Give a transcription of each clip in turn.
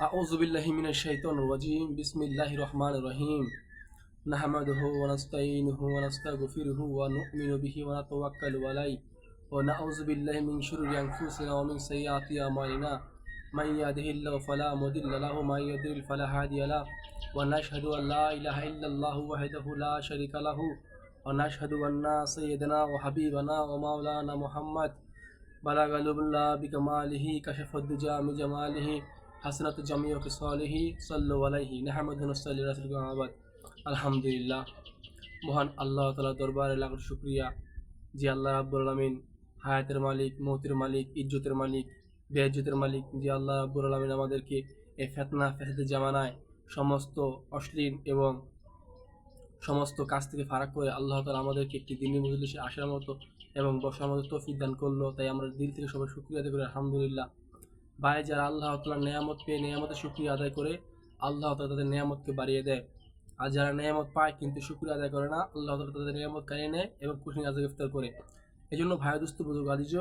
أعوذ بالله من الشيطان الرجيم بسم الله الرحمن الرحيم نحمده ونستعينه ونستغفره ونؤمن به ونتوكل عليه ونعوذ بالله من شرور أنفسنا ومن سيئات أعمالنا من يهده الله فلا مضل له ومن يضلل فلا هادي له ونشهد أن لا إله إلا الله وحده لا شريك له ونشهد أن سيدنا وحبيبنا ومولانا محمد بلغ الأولى بكماله كشف الدجى من جماله حسنة جميع خصاله صلوا عليه نحمده ونصلي على رسوله আবাদ আলহামদুলিল্লাহ। মহান আল্লাহ তাআলার দরবারে লাখ শুকরিয়া যে আল্লাহ রাব্বুল আলামিন হায়াতের মালিক, মৌতের মালিক, ইজ্জতের মালিক, বেইজ্জতের মালিক, যে আল্লাহ রাব্বুল আলামিন আমাদেরকে এই ফিতনা ফাসাদের জামানায় সমস্ত অশ্লীল এবং সমস্ত কাজ থেকে ফারাক করে আল্লাহ তাআলা আমাদেরকে একটি দিনের মজলিসে আসার মতো এবং বসার মতো তৌফিক দান করলো। তাই আমরা দিল থেকে সবাই শুকরিয়া আদায় করি আলহামদুলিল্লাহ। ভাই, যারা আল্লাহ তাআলার নেয়ামত পেয়ে নেয়ামতের শুকরিয়া আদায় করে আল্লাহ তাআলা তাদের নেয়ামতকে বাড়িয়ে দেয়, আর যারা নেয়ামত পায় কিন্তু শুকরিয়া আদায় করে না, আল্লাহ তাআলা তাদের নেয়ামত কাড়িয়ে নেয় এবং খুশি আজাব ইফতার করে। এই জন্য ভাই দোস্ত বুজুর্গ আদিজ,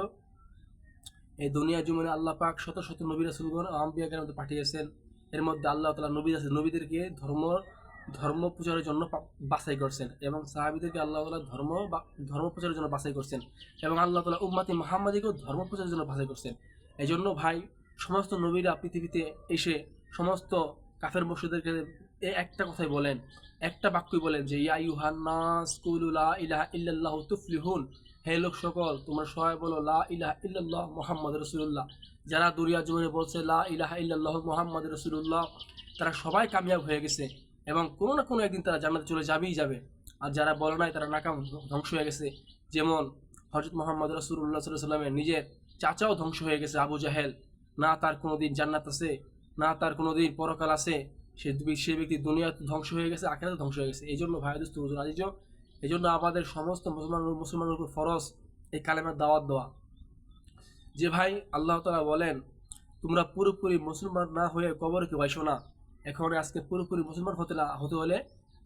এই দুনিয়া জমিনে আল্লাহ পাক শত শত নবী রাসূলগণ আম্বিয়া কেরামকে পাঠিয়েছেন। এর মধ্যে আল্লাহ তাআলা নবীদেরকে ধর্ম প্রচারের জন্য বাছাই করছেন এবং সাহাবীদেরকে আল্লাহ তাআলা ধর্ম প্রচারের জন্য বাছাই করছেন এবং আল্লাহ তাআলা উম্মতে মুহাম্মাদীকেও ধর্ম প্রচারের জন্য বাছাই করছেন। এই জন্য ভাই, সমস্ত নবীরা পৃথিবীতে এসে সমস্ত কাফের মুশরিকদেরকে এই একটা কথাই বলেন, একটা বাক্যই বলেন যে ইয়া আইয়ুহান নাস কুলু লা ইলাহা ইল্লাল্লাহু তুফলিহুন, হে লোক সকল তোমরা সবাই বলো লা ইলাহা ইল্লাল্লাহ মুহাম্মাদুর রাসূলুল্লাহ। যারা দুনিয়া জমিনে বলছে লা ইলাহা ইল্লাল্লাহ মুহাম্মাদুর রাসূলুল্লাহ, তারা সবাই কামিয়াব হয়ে গেছে এবং কোনো না কোনো একদিন তারা জান্নাতে চলে যাবেই যাবে। আর যারা বলে নাই তারা নাকাম, ধ্বংস হয়ে গেছে। যেমন হযরত মুহাম্মদ রাসূলুল্লাহ সাল্লাল্লাহু আলাইহি ওয়াসাল্লামের নিজের চাচাও ধ্বংস হয়ে গেছে, আবু জাহেল। না তার কোনোদিন জান্নাত আছে, না তার কোনোদিন পরকাল আছে। সে ব্যক্তি দুনিয়াতে ধ্বংস হয়ে গেছে, আখিরাতে ধ্বংস হয়ে গেছে। এই জন্য ভাই দোস্ত বুজুর্গ আদিজ, এই জন্য আমাদের সমস্ত মুসলমানের উপর ফরজ এই কালেমার দাওয়াত দেওয়া। যে ভাই, আল্লাহ তাআলা বলেন তোমরা পুরোপুরি মুসলমান না হয়ে কবরে কেউ আইসো না। এখন আজকে পুরোপুরি মুসলমান হতে হলে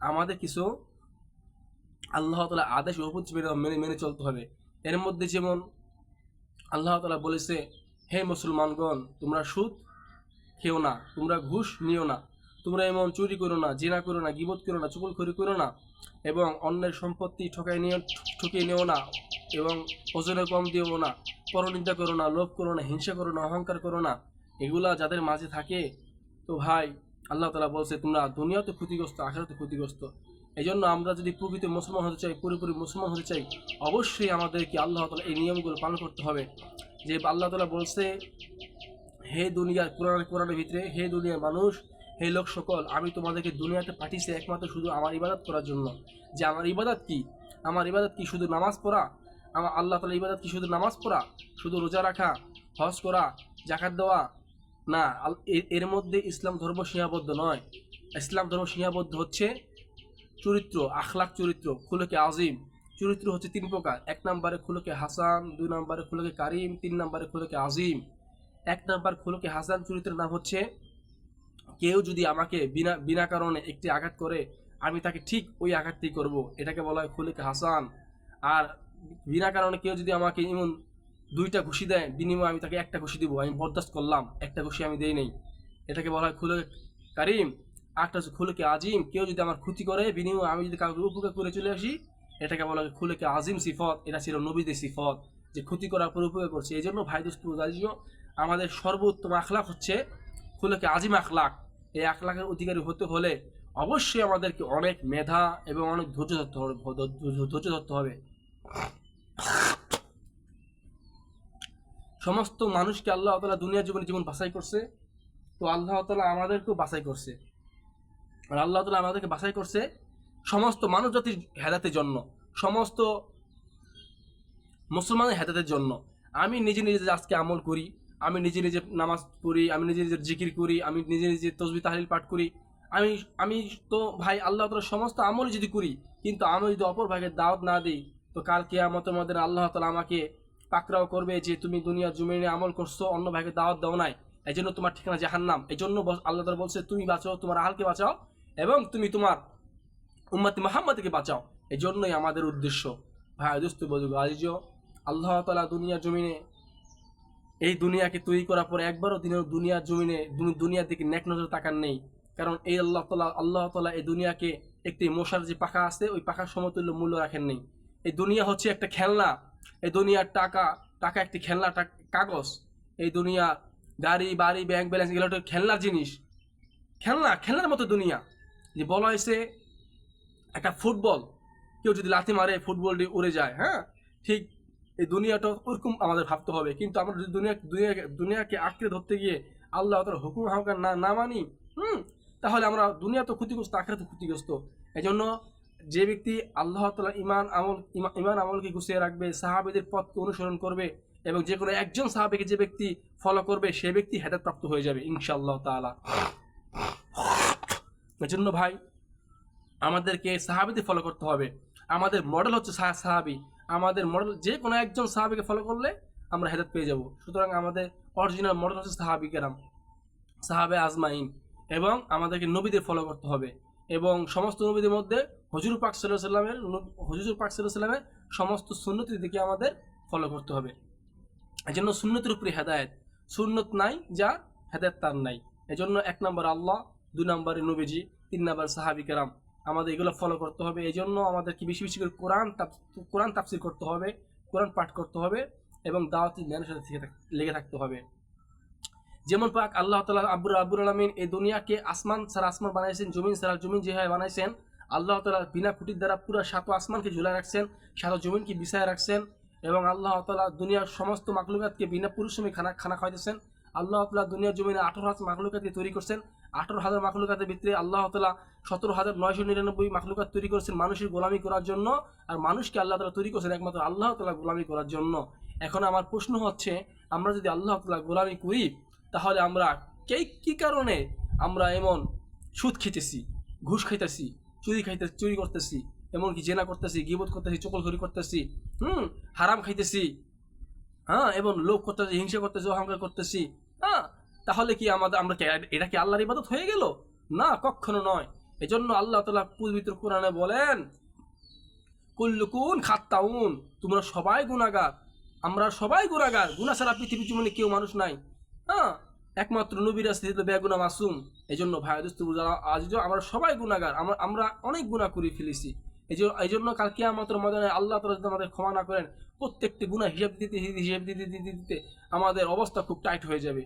আমাদের কিছু আল্লাহ তাআলা আদেশ মেনে চলতে হবে। এর মধ্যে যেমন আল্লাহ তাআলা বলেছে, হে মুসলমানগণ, তোমরা সুদ খেও না, তোমরা ঘুষ নিও না, তোমরা এমন চুরি করো না, জিনা করো না, গীবত করো না, চুগলখড়ি করো না, এবং অন্যের সম্পত্তি ঠকিয়ে নিও না, এবং ওজনে কম দিও না, পরনিন্দা করো না, লোভ করো না, হিংসা করো না, অহংকার করো না। এগুলা যাদের মাঝে থাকে, তো ভাই আল্লাহ তাআলা বলছে তোমরা দুনিয়াতে ক্ষতিগ্রস্ত, আখিরাতে ক্ষতিগ্রস্ত। এই জন্য আমরা যদি প্রকৃত মুসলমান হতে চাই, পুরোপুরি মুসলমান হতে চাই, অবশ্যই আমাদেরকে আল্লাহ তাআলা এই নিয়মগুলো পালন করতে হবে। যে আল্লাহ তাআলা বলছে, হে দুনিয়ার কোরআনের ভিতরে, হে দুনিয়ার মানুষ, হে লোক সকল, আমি তোমাদেরকে দুনিয়াতে পাঠিয়েছি একমাত্র শুধু আমার ইবাদত করার জন্য। যে আমার ইবাদত কি? আমার ইবাদত কি শুধু নামাজ পড়া? আমার আল্লাহ তাআলার ইবাদত কি শুধু নামাজ পড়া, শুধু রোজা রাখা, হজ করা, যাকাত দেওয়া? না, এর মধ্যে ইসলাম ধর্ম সীমাবদ্ধ নয়। ইসলাম ধর্ম সীমাবদ্ধ হচ্ছে চরিত্র, আখলাক চরিত্র, খুলুকে আজিম। চরিত্র হচ্ছে তিন প্রকার। এক নম্বরে খুলুকে হাসান, দুই নম্বরে খুলুকে কারিম, তিন নম্বরে খুলুকে আজিম। এক নম্বর খুলুকে হাসান চরিত্রের নাম হচ্ছে, কেউ যদি আমাকে বিনা কারণে একটি আঘাত করে, আমি তাকে ঠিক ওই আঘাতটি করব, এটাকে বলা হয় খুলুকে হাসান। আর বিনা কারণে কেউ যদি আমাকে এমন দুইটা ঘুষি দেয়, বিনিময়ে আমি তাকে একটা ঘুষি দিব, আমি বরদাস্ত করলাম, একটা ঘুষি আমি দেই নেই, এটাকে বলা হয় খুলুকে কারিম। আরেকটা হচ্ছে খুলুকে আজিম, কেউ যদি আমার ক্ষতি করে, বিনিময়ে আমি যদি কাউকে উপকার করে চলে আসি, এটাকে বলা হয় খুলুকে আজিম সিফত। এটা ছিল নবীদের সিফত, যে ক্ষতি করার পর উপকার করছে। এই জন্য ভাই দোস্ত আমাদের সর্বোত্তম আখলাক হচ্ছে খুলুকে আজিম আখলাক। এই আখলাকের অধিকারী হতে হলে অবশ্যই আমাদেরকে অনেক মেধা এবং অনেক ধৈর্য ধরতে হবে। সমস্ত মানুষকে আল্লাহ তাআলা দুনিয়ার জীবনে যেমন বাছাই করছে, তো আল্লাহ তাআলা আমাদেরকেও বাছাই করছে। আর আল্লাহ তাআলা আমাদেরকে বাছাই করছে সমস্ত মানব জাতির হেদায়েতের জন্য, সমস্ত মুসলমানের হেদায়েতের জন্য। আমি নিজে নিজে আজকে আমল করি, আমি নিজে নিজে নামাজ পড়ি, আমি নিজে নিজে জিকির করি, আমি নিজে নিজে তাসবিহ তাহলিল পাঠ করি, আমি তো ভাই আল্লাহ তাআলার সমস্ত আমল যদি করি, কিন্তু আমি যদি অপর ভাইকে দাওয়াত না দিই, তো কাল কিয়ামতের মধ্যে আল্লাহ তাআলা আমাকে পাকড়াও করবে যে তুমি দুনিয়ার জমিনে আমল করছো, অন্য ভাইকে দাওয়াত দাও নাই, এই জন্য তোমার ঠিকানা জাহান্নাম। এই জন্য আল্লাহ তাআলা বলছে তুমি বাঁচাও, তোমার আহলকে বাঁচাও এবং তুমি তোমার উম্মতে মুহাম্মাদকে বাঁচাও। এই জন্যই আমাদের উদ্দেশ্য। ভাই দোস্ত বুজুর্গ আজিজ, আল্লাহ তাআলা দুনিয়ার জমিনে এই দুনিয়াকে তৈরি করার পরে একবারও তিনি দুনিয়ার জমিনে দুনিয়ার দিকে নেক নজর তাকান নেই। কারণ এই আল্লাহ তাআলা এই দুনিয়াকে একটি মশার যে পাখা আছে ওই পাখার সমতুল্য মূল্য রাখেন নেই। এই দুনিয়া হচ্ছে একটা খেলনা। এই দুনিয়ার টাকা টাকা একটি খেলনা কাগজ। এই দুনিয়া গাড়ি বাড়ি ব্যাংক ব্যালেন্স এগুলো একটা খেলনার জিনিস। খেলনার মতো দুনিয়া। যে বলা হয়েছে একটা ফুটবল, কেউ যদি লাথি মারে ফুটবলটি উড়ে যায়, হ্যাঁ ঠিক এই দুনিয়াটা ওরকম আমাদের ভাবতে হবে। কিন্তু আমরা যদি দুনিয়াকে আঁকড়ে ধরতে গিয়ে আল্লাহ তাআলার হুকুম হালকা না মানি, তাহলে আমরা দুনিয়া তো ক্ষতিগ্রস্ত, আখিরাত ক্ষতিগ্রস্ত। এই জন্য যে ব্যক্তি আল্লাহ তাআলা ইমান আমলকে গুছিয়ে রাখবে, সাহাবীদের পথকে অনুসরণ করবে এবং যে কোনো একজন সাহাবীকে যে ব্যক্তি ফলো করবে সে ব্যক্তি হেদায়েত প্রাপ্ত হয়ে যাবে ইনশাআল্লাহ তাআলা। এজন্য ভাই আমাদেরকে সাহাবীদের ফলো করতে হবে। আমাদের মডেল হচ্ছে সাহাবী। আমাদের মডেল যে কোনো একজন সাহাবীকে ফলো করলে আমরা হেদায়েত পেয়ে যাব। সুতরাং আমাদের অরিজিনাল মডেল হচ্ছে সাহাবী কেরাম, সাহাবে আজমাইন। এবং আমাদেরকে নবীদের ফলো করতে হবে এবং সমস্ত নবীদের মধ্যে হুজুর পাক সাল্লাল্লাহু আলাইহি ওয়াসাল্লামের সমস্ত সুন্নতের দিকে আমাদের ফলো করতে হবে। এজন্য সুন্নতের উপরে হেদায়েত, সুন্নত নাই যা হেদায়েত তার নাই। এজন্য 1 নম্বর আল্লাহ, 2 নম্বরে নবীজি, 3 নম্বর সাহাবী কেরাম, আমাদের এগুলো ফলো করতে হবে। এই জন্য আমাদেরকে বেশি বেশি করে কোরআন তাফসীর করতে হবে, কোরআন পাঠ করতে হবে এবং দাওয়াতি জ্ঞানের সাথে লেগে থাকতে হবে। যেমন পাক আল্লাহ তাআলা আব্বুল আলামিন এই দুনিয়াকে আসমান ছাড়া আসমান বানাইছেন, জমিন ছাড়া জমিন যেভাবে বানাইছেন, আল্লাহ তাআলা বিনা খুঁটির দ্বারা পুরো 7 আসমানকে ঝুলায় রাখছেন, 7 জমিনকে বিছায় রাখছেন এবং আল্লাহ তাআলা দুনিয়ার সমস্ত মাখলুকাতকে বিনা পরিশ্রমে খানা খাওয়াইতেছেন। আল্লাহ তাআলা দুনিয়ার জমিনে 18,000 মাখলুকাতকে তৈরি করছেন। 18,000 মাখলুকাতের ভিতরে আল্লাহ তাআলা 17,999 মাখলুকাত তৈরি করেছেন মানুষের গোলামি করার জন্য। আর মানুষকে আল্লাহ তাআলা তৈরি করেছেন একমাত্র আল্লাহ তাআলা গোলামি করার জন্য। এখন আমার প্রশ্ন হচ্ছে, আমরা যদি আল্লাহ তাআলা গোলামি করি তাহলে আমরা কি কারণে আমরা এমন সুদ খেতেছি, ঘুষ খাইতেছি, চুরি করতেছি, এমনকি জেনা করতেছি, গীবত করতেছি, চকলখড়ি করতেছি, হারাম খাইতেছি, এবং লোভ করতেছি, হিংসা করতেছি, অহংকার করতেছি, তাহলে কি আমরা এটা কি আল্লাহর ইবাদত হয়ে গেল? না, কখনো নয়। এজন্য আল্লাহ তাআলা পবিত্র কোরআনে বলেন, কুল্লুকুন খাত্তাউন, তোমরা সবাই গুনাহগার। আমরা সবাই গুনাহগার। গুনাহ ছাড়া পৃথিবীর জমিনে কেউ মানুষ নাই। একমাত্র নবী রাসূল বেগুনাহ মাসুম। এজন্য ভাই দোস্ত যারা আজ আমরা সবাই গুনাহগার, আমরা অনেক গুনাহ করে ফেলেছি। এই জন্য কাল কিয়ামতের ময়দানে আল্লাহ তাআলা যদি আমাদের ক্ষমা না করেন, প্রত্যেকটি গুনাহ হিসাব দিতে আমাদের অবস্থা খুব টাইট হয়ে যাবে।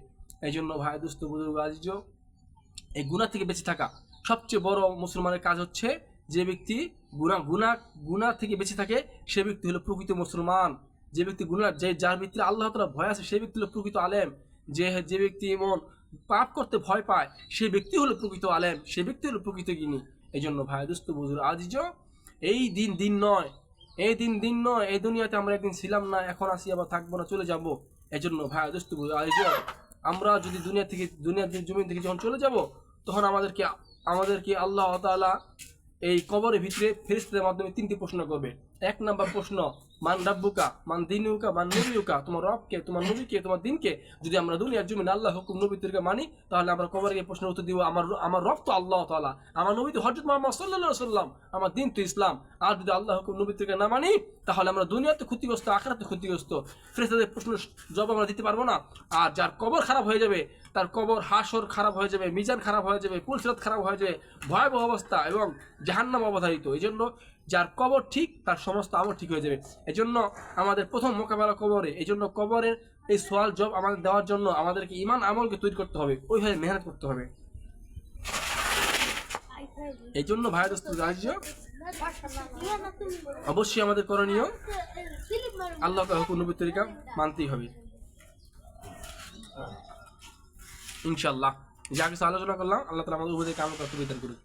এই জন্য ভাই দোস্ত বুজুর্গ আজিজ, এই গুনাহ থেকে বেঁচে থাকা সবচেয়ে বড় মুসলমানের কাজ হচ্ছে, যে ব্যক্তি গুনাহ থেকে বেঁচে থাকে সে ব্যক্তি হলো প্রকৃত মুসলমান। যে ব্যক্তি যার ভিতরে আল্লাহ তাআলা ভয় আছে সে ব্যক্তি হলো প্রকৃত আলেম। যে ব্যক্তি এমন পাপ করতে ভয় পায় সে ব্যক্তি হলো প্রকৃত আলেম, সে ব্যক্তি হলো প্রকৃত জ্ঞানী। এই জন্য ভাই দোস্ত বুজুর্গ আজিজ, এই দিন নয়, এই দুনিয়াতে আমরা একদিন ছিলাম না, এখন আসি আবার থাকবো না, চলে যাব। এই জন্য ভাই দোস্ত বুজুর্গ আজিজ, আমরা যদি দুনিয়ার জমিন থেকে যখন চলে যাব, তখন আমাদেরকে আল্লাহ তাআলা এই কবরের ভিতরে ফেরেশতাদের মাধ্যমে 3টি প্রশ্ন করবে। 1 নম্বর প্রশ্ন, মান রাব্বুকা, মান দীনুকা, মান নবিয়ুকা, তোমার রবকে, তোমার নবীকে, তোমার দিনকে। যদি আমরা দুনিয়ার জমিনে আল্লাহ হুকুম নবী তরিকা মানি, তাহলে আমরা কবরে গিয়ে প্রশ্নের উত্তর দিব, আমার রব তো আল্লাহ তাআলা, আমার নবী তো হযরত মুহাম্মদ সাল্লাল্লাহু আলাইহি ওয়াসাল্লাম, আমার দিন তো ইসলাম। আর যদি আল্লাহ হুকুম নবী তরিকা না মানি, তাহলে আমরা দুনিয়াতে ক্ষতিগ্রস্ত, আখিরাতে ক্ষতিগ্রস্ত। ফেরেশতাদের প্রশ্নের জবাব আমরা দিতে পারবো না। আর যার কবর খারাপ হয়ে যাবে, তার কবর হাসর খারাপ হয়ে যাবে, মিজান খারাপ হয়ে যাবে, পুলসিরাত খারাপ হয়ে যাবে, ভয়াবহ অবস্থা এবং জাহান্নাম অবধারিত। এই জন্য যার কবর ঠিক তার সমস্ত আমল ঠিক হয়ে যাবে। এই জন্য আমাদের প্রথম মোকাবেলা কবরে। এই জন্য কবরের এই সওয়াল জবাব আমাদের দেওয়ার জন্য আমাদেরকে ঈমান আমলকে তৈরি করতে হবে, ওইভাবে মেহনত করতে হবে। এই জন্য ভাই দোস্ত অবশ্যই আমাদের করণীয় আল্লাহ তাআলার হুকুম নবী তরিকা মানতেই হবে ইনশাআল্লাহ। যা কিছু আলোচনা করলাম, আল্লাহ তাআলা আমাদের উপরে কাম করতে বিধান করুন।